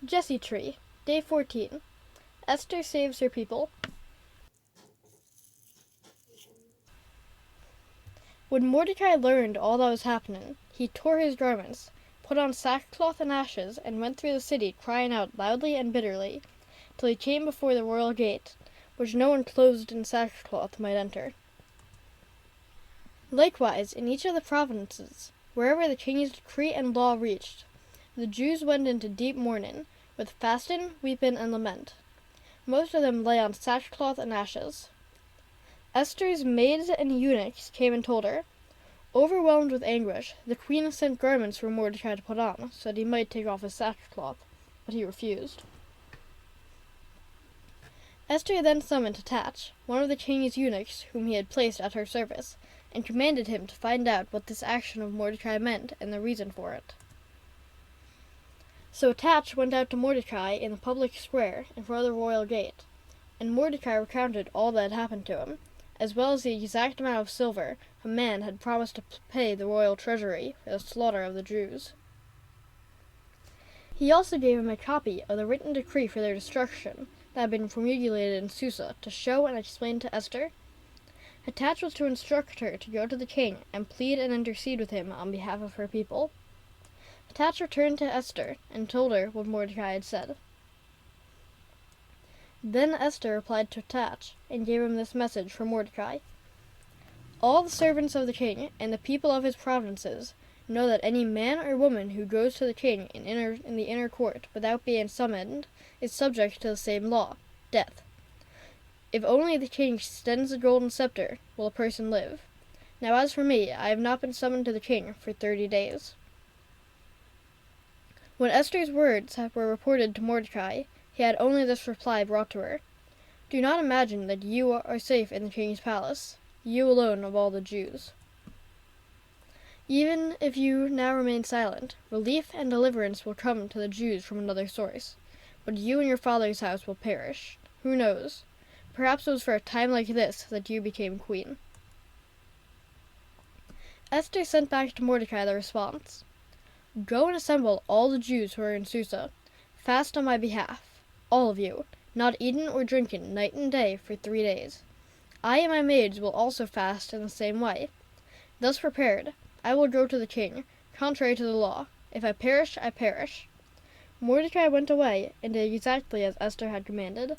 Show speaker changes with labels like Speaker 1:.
Speaker 1: Jesse Tree, Day 14. Esther saves her people. When Mordecai learned all that was happening, he tore his garments, put on sackcloth and ashes, and went through the city crying out loudly and bitterly, till he came before the royal gate, which no one clothed in sackcloth might enter. Likewise, in each of the provinces, wherever the king's decree and law reached, the Jews went into deep mourning, with fasting, weeping, and lament. Most of them lay on sackcloth and ashes. Esther's maids and eunuchs came and told her. Overwhelmed with anguish, the queen sent garments for Mordecai to put on, so that he might take off his sackcloth, but he refused. Esther then summoned Hatach, one of the king's eunuchs whom he had placed at her service, and commanded him to find out what this action of Mordecai meant and the reason for it. So Hatach went out to Mordecai in the public square in front of the royal gate, and Mordecai recounted all that had happened to him, as well as the exact amount of silver Haman had promised to pay the royal treasury for the slaughter of the Jews. He also gave him a copy of the written decree for their destruction that had been promulgated in Susa to show and explain to Esther. Hatach was to instruct her to go to the king and plead and intercede with him on behalf of her people. Hatach returned to Esther and told her what Mordecai had said. Then Esther replied to Hatach and gave him this message for Mordecai. All the servants of the king and the people of his provinces know that any man or woman who goes to the king in the inner court without being summoned is subject to the same law, death. If only the king extends the golden scepter, will a person live. Now as for me, I have not been summoned to the king for 30 days. When Esther's words were reported to Mordecai, he had only this reply brought to her. Do not imagine that you are safe in the king's palace, you alone of all the Jews. Even if you now remain silent, relief and deliverance will come to the Jews from another source, but you and your father's house will perish. Who knows? Perhaps it was for a time like this that you became queen. Esther sent back to Mordecai the response. Go and assemble all the Jews who are in Susa. Fast on my behalf, all of you, not eating or drinking night and day for 3 days. I and my maids will also fast in the same way. Thus prepared, I will go to the king, contrary to the law. If I perish, I perish. Mordecai went away and did exactly as Esther had commanded.